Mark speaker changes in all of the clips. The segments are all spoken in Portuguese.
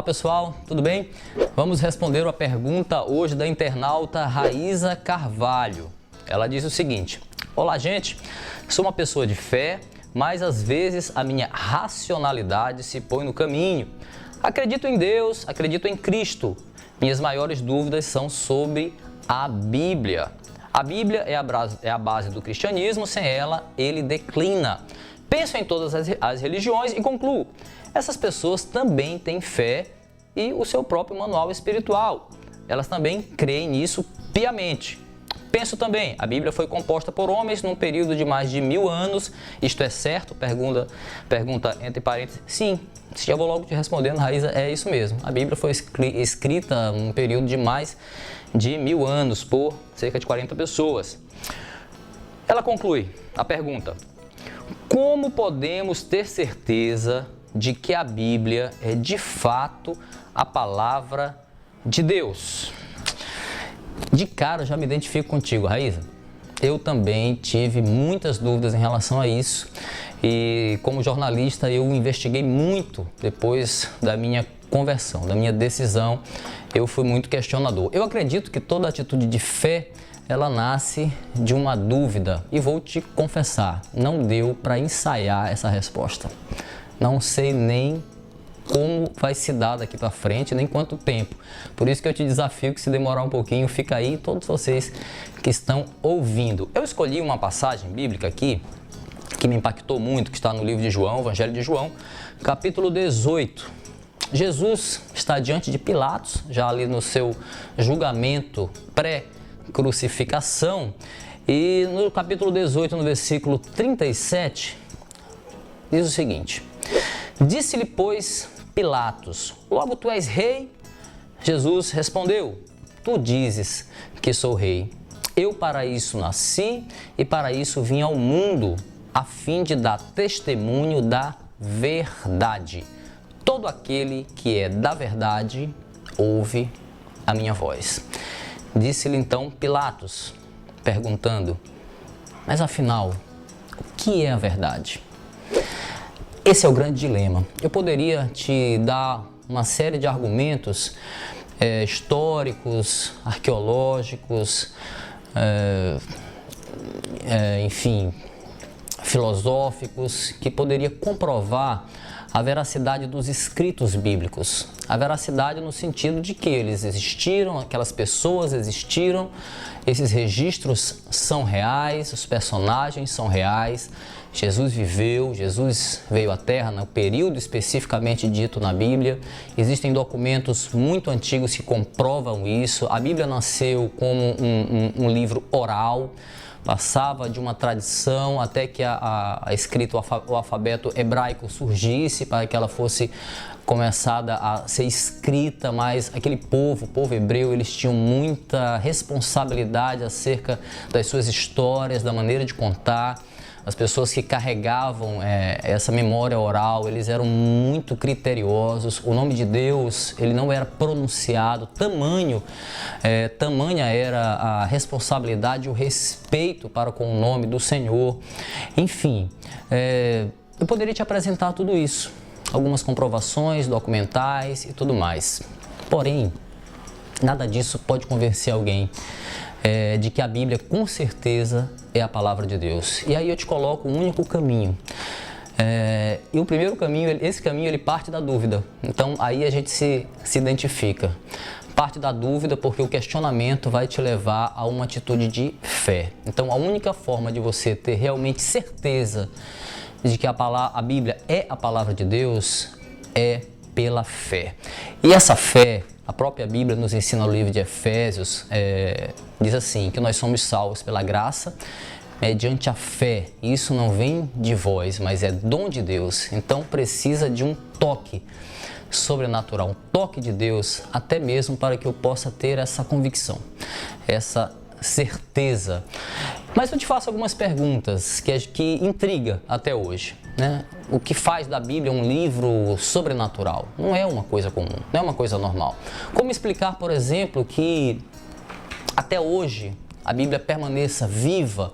Speaker 1: Olá pessoal, tudo bem? Vamos responder a pergunta hoje da internauta Raíza Carvalho. Ela diz o seguinte: olá gente, sou uma pessoa de fé, mas às vezes a minha racionalidade se põe no caminho. Acredito em Deus, acredito em Cristo. Minhas maiores dúvidas são sobre a Bíblia. A Bíblia é a base do cristianismo, sem ela ele declina. Penso em todas as religiões e concluo: essas pessoas também têm fé e o seu próprio manual espiritual. Elas também creem nisso piamente. Penso também, a Bíblia foi composta por homens num período de mais de 1000 anos. Isto é certo? Pergunta entre parênteses. Sim, já vou logo te respondendo, Raíza, é isso mesmo. A Bíblia foi escrita num período de mais de 1000 anos por cerca de 40 pessoas. Ela conclui a pergunta: como podemos ter certeza de que a Bíblia é de fato a palavra de Deus? De cara eu já me identifico contigo, Raíza. Eu também tive muitas dúvidas em relação a isso e como jornalista eu investiguei muito depois da minha conversão, da minha decisão. Eu fui muito questionador. Eu acredito que toda atitude de fé ela nasce de uma dúvida e vou te confessar, não deu para ensaiar essa resposta. Não sei nem como vai se dar daqui para frente, nem quanto tempo. Por isso que eu te desafio que se demorar um pouquinho, fica aí todos vocês que estão ouvindo. Eu escolhi uma passagem bíblica aqui que me impactou muito, que está no livro de João, Evangelho de João, capítulo 18. Jesus está diante de Pilatos, já ali no seu julgamento pré-crucificação, e no capítulo 18, no versículo 37, diz o seguinte: disse-lhe, pois, Pilatos: logo tu és rei? Jesus respondeu: tu dizes que sou rei. Eu para isso nasci e para isso vim ao mundo, a fim de dar testemunho da verdade. Todo aquele que é da verdade ouve a minha voz. Disse-lhe então Pilatos, perguntando: mas afinal, o que é a verdade? Esse é o grande dilema. Eu poderia te dar uma série de argumentos históricos, arqueológicos, enfim, filosóficos, que poderia comprovar a veracidade dos escritos bíblicos. A veracidade no sentido de que eles existiram, aquelas pessoas existiram, esses registros são reais, os personagens são reais, Jesus viveu, Jesus veio à Terra no período especificamente dito na Bíblia. Existem documentos muito antigos que comprovam isso. A Bíblia nasceu como um livro oral, passava de uma tradição até que a escrita, o alfabeto hebraico surgisse para que ela fosse começada a ser escrita, mas aquele povo, o povo hebreu, eles tinham muita responsabilidade acerca das suas histórias, da maneira de contar. As pessoas que carregavam essa memória oral, eles eram muito criteriosos. O nome de Deus, ele não era pronunciado. Tamanha era a responsabilidade e o respeito para com o nome do Senhor. Enfim, eu poderia te apresentar tudo isso. Algumas comprovações documentais e tudo mais. Porém, nada disso pode convencer alguém de que a Bíblia com certeza é a palavra de Deus. E aí eu te coloco um único caminho. E o primeiro caminho, esse caminho ele parte da dúvida. Então aí a gente se identifica. Parte da dúvida porque o questionamento vai te levar a uma atitude de fé. Então a única forma de você ter realmente certeza de que a Bíblia é a palavra de Deus é pela fé. E essa fé, a própria Bíblia nos ensina no livro de Efésios, diz assim, que nós somos salvos pela graça, mediante a fé. Isso não vem de vós, mas é dom de Deus. Então precisa de um toque sobrenatural, um toque de Deus, até mesmo para que eu possa ter essa convicção, essa certeza. Mas eu te faço algumas perguntas que intriga até hoje, né? O que faz da Bíblia um livro sobrenatural? Não é uma coisa comum, não é uma coisa normal. Como explicar, por exemplo, que até hoje a Bíblia permaneça viva,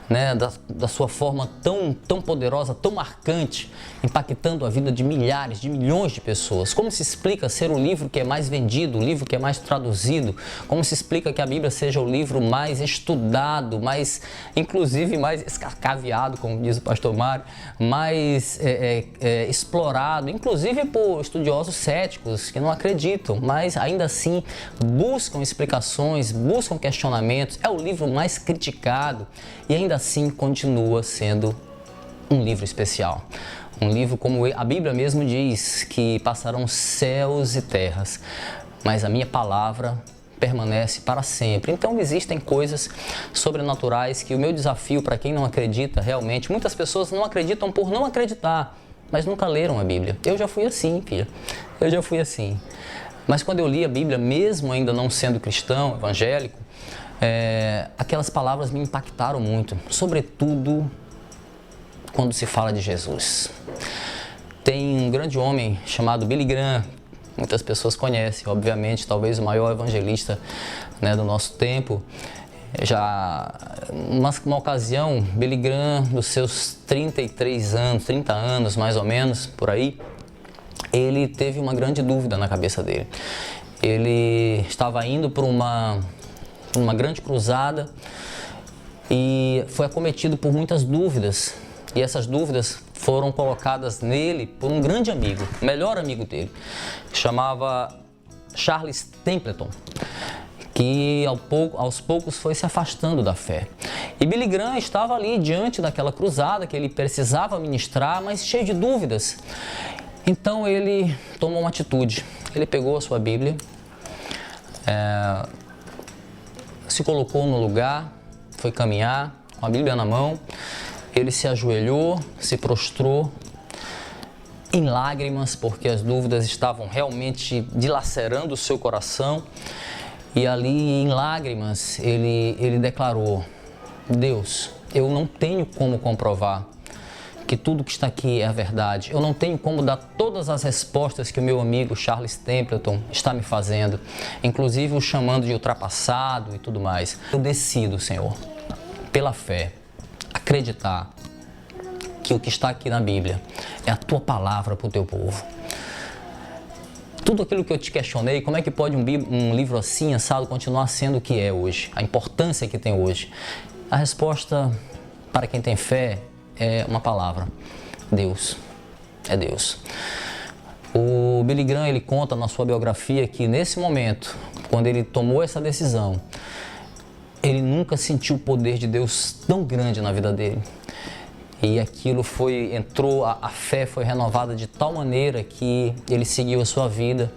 Speaker 1: né, da sua forma tão poderosa, tão marcante, impactando a vida de milhares, de milhões de pessoas? Como se explica ser o livro que é mais vendido, o livro que é mais traduzido? Como se explica que a Bíblia seja o livro mais estudado, inclusive mais escacaviado, como diz o pastor Mário, mais explorado, inclusive por estudiosos céticos que não acreditam, mas ainda assim buscam explicações, buscam questionamentos? É o livro mais criticado e ainda assim continua sendo um livro especial. Um livro, como a Bíblia mesmo diz, que passarão céus e terras, mas a minha palavra permanece para sempre. Então existem coisas sobrenaturais que o meu desafio para quem não acredita realmente, muitas pessoas não acreditam por não acreditar, mas nunca leram a Bíblia. Eu já fui assim, filha. Eu já fui assim. Mas quando eu li a Bíblia, mesmo ainda não sendo cristão, evangélico, aquelas palavras me impactaram muito, sobretudo quando se fala de Jesus. Tem um grande homem chamado Billy Graham, muitas pessoas conhecem, obviamente, talvez o maior evangelista, né, do nosso tempo. Já uma ocasião, Billy Graham, dos seus 33 anos, 30 anos mais ou menos, por aí, ele teve uma grande dúvida na cabeça dele. Ele estava indo para uma grande cruzada e foi acometido por muitas dúvidas. E essas dúvidas foram colocadas nele por um grande amigo, o melhor amigo dele, que chamava Charles Templeton, que aos poucos foi se afastando da fé. E Billy Graham estava ali diante daquela cruzada que ele precisava ministrar, mas cheio de dúvidas. Então ele tomou uma atitude. Ele pegou a sua Bíblia, se colocou no lugar, foi caminhar com a Bíblia na mão. Ele se ajoelhou, se prostrou em lágrimas, porque as dúvidas estavam realmente dilacerando o seu coração. E ali, em lágrimas, ele declarou: Deus, eu não tenho como comprovar que tudo que está aqui é a verdade. Eu não tenho como dar todas as respostas que o meu amigo Charles Templeton está me fazendo, inclusive o chamando de ultrapassado e tudo mais. Eu decido, Senhor, pela fé, acreditar que o que está aqui na Bíblia é a tua palavra para o teu povo. Tudo aquilo que eu te questionei, como é que pode um livro assim, assado, continuar sendo o que é hoje, a importância que tem hoje? A resposta para quem tem fé é uma palavra: Deus. É Deus. O Billy Graham, ele conta na sua biografia que nesse momento, quando ele tomou essa decisão, ele nunca sentiu o poder de Deus tão grande na vida dele. E aquilo a fé foi renovada de tal maneira que ele seguiu a sua vida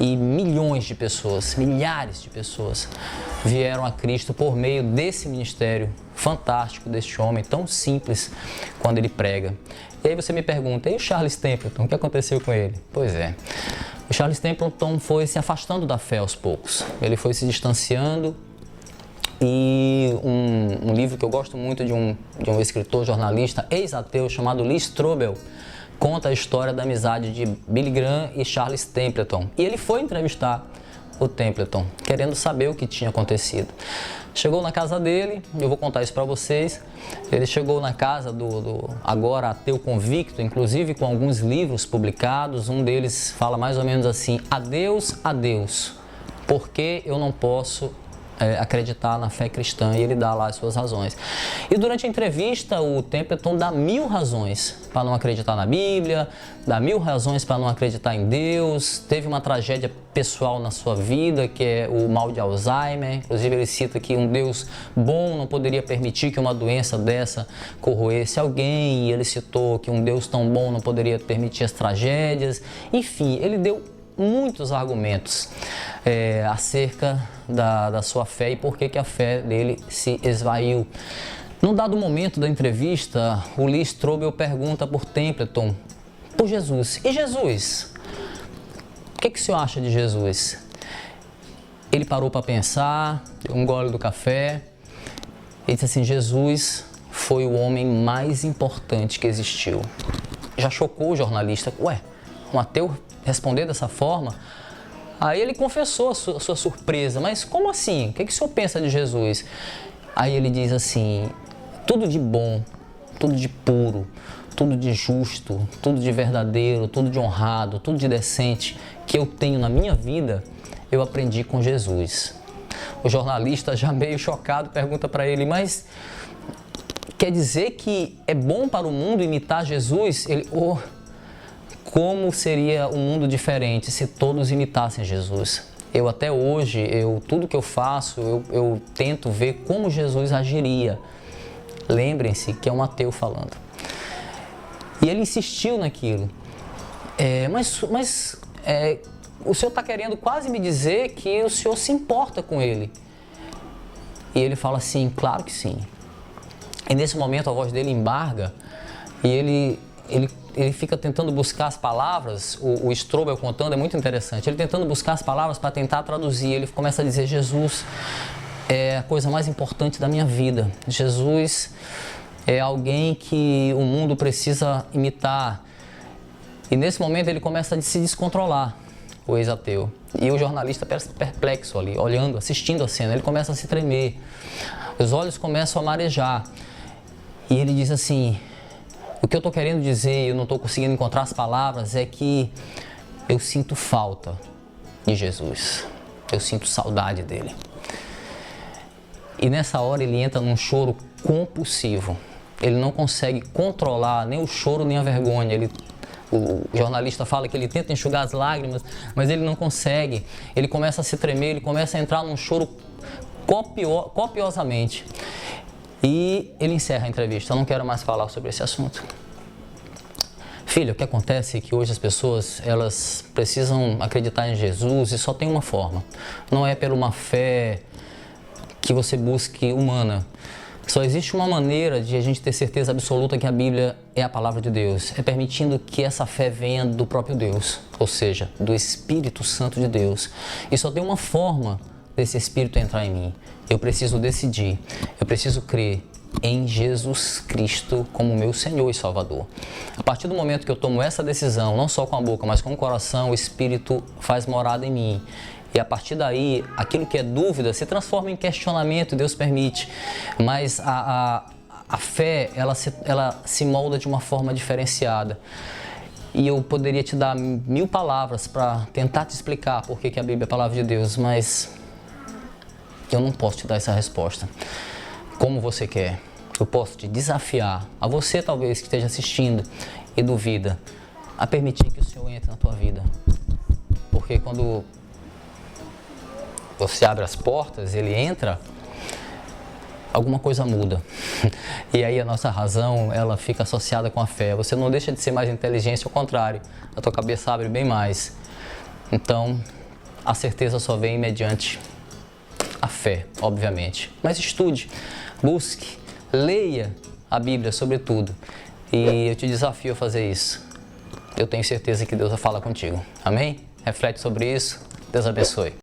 Speaker 1: e milhões de pessoas, milhares de pessoas vieram a Cristo por meio desse ministério fantástico deste homem, tão simples quando ele prega. E aí você me pergunta, e o Charles Templeton, o que aconteceu com ele? Pois é, o Charles Templeton foi se afastando da fé aos poucos, ele foi se distanciando. E um livro que eu gosto muito de um escritor, jornalista, ex-ateu, chamado Lee Strobel, conta a história da amizade de Billy Graham e Charles Templeton. E ele foi entrevistar o Templeton, querendo saber o que tinha acontecido. Chegou na casa dele, eu vou contar isso para vocês. Ele chegou na casa do agora ateu convicto, inclusive com alguns livros publicados. Um deles fala mais ou menos assim: adeus, adeus, porque eu não posso acreditar na fé cristã, e ele dá lá as suas razões. E durante a entrevista, o Templeton dá 1000 razões para não acreditar na Bíblia, dá 1000 razões para não acreditar em Deus. Teve uma tragédia pessoal na sua vida, que é o mal de Alzheimer. Inclusive ele cita que um Deus bom não poderia permitir que uma doença dessa corroesse alguém, e ele citou que um Deus tão bom não poderia permitir as tragédias. Enfim, ele deu muitos argumentos acerca da sua fé e por que a fé dele se esvaiu. Num dado momento da entrevista, o Lee Strobel pergunta por Templeton, por Jesus: e Jesus? O que o senhor acha de Jesus? Ele parou para pensar, deu um gole do café e disse assim: Jesus foi o homem mais importante que existiu. Já chocou o jornalista. Ué, um ateu responder dessa forma? Aí ele confessou a sua surpresa, mas como assim? O que o senhor pensa de Jesus? Aí ele diz assim, tudo de bom, tudo de puro, tudo de justo, tudo de verdadeiro, tudo de honrado, tudo de decente que eu tenho na minha vida, eu aprendi com Jesus. O jornalista, já meio chocado, pergunta para ele, mas quer dizer que é bom para o mundo imitar Jesus? Ele, como seria um mundo diferente se todos imitassem Jesus? Eu até hoje, tudo que eu faço, eu tento ver como Jesus agiria. Lembrem-se que é um ateu falando. E ele insistiu naquilo. Mas o senhor está querendo quase me dizer que o senhor se importa com ele. E ele fala assim, claro que sim. E nesse momento a voz dele embarga e ele fica tentando buscar as palavras, o Strobel contando, é muito interessante, ele tentando buscar as palavras para tentar traduzir, ele começa a dizer, Jesus é a coisa mais importante da minha vida, Jesus é alguém que o mundo precisa imitar. E nesse momento ele começa a se descontrolar, o ex-ateu, e o jornalista perplexo ali, olhando, assistindo a cena, ele começa a se tremer, os olhos começam a marejar, e ele diz assim, o que eu estou querendo dizer, eu não estou conseguindo encontrar as palavras, é que eu sinto falta de Jesus. Eu sinto saudade dele. E nessa hora ele entra num choro compulsivo. Ele não consegue controlar nem o choro nem a vergonha. O jornalista fala que ele tenta enxugar as lágrimas, mas ele não consegue. Ele começa a se tremer, ele começa a entrar num choro copiosamente. E ele encerra a entrevista, eu não quero mais falar sobre esse assunto. Filho, o que acontece é que hoje as pessoas, elas precisam acreditar em Jesus e só tem uma forma. Não é por uma fé que você busque humana. Só existe uma maneira de a gente ter certeza absoluta que a Bíblia é a palavra de Deus. É permitindo que essa fé venha do próprio Deus, ou seja, do Espírito Santo de Deus. E só tem uma forma desse Espírito entrar em mim. Eu preciso decidir, eu preciso crer em Jesus Cristo como meu Senhor e Salvador. A partir do momento que eu tomo essa decisão, não só com a boca, mas com o coração, o Espírito faz morada em mim. E a partir daí, aquilo que é dúvida se transforma em questionamento, Deus permite. Mas a fé, ela se molda de uma forma diferenciada. E eu poderia te dar 1000 palavras para tentar te explicar por que a Bíblia é a palavra de Deus, mas eu não posso te dar essa resposta como você quer. Eu posso te desafiar, a você talvez que esteja assistindo e duvida, a permitir que o Senhor entre na tua vida. Porque quando você abre as portas, Ele entra, alguma coisa muda. E aí a nossa razão, ela fica associada com a fé. Você não deixa de ser mais inteligente, ao contrário, a tua cabeça abre bem mais. Então, a certeza só vem mediante a fé, obviamente. Mas estude, busque, leia a Bíblia sobretudo. E eu te desafio a fazer isso. Eu tenho certeza que Deus vai falar contigo. Amém? Reflete sobre isso. Deus abençoe.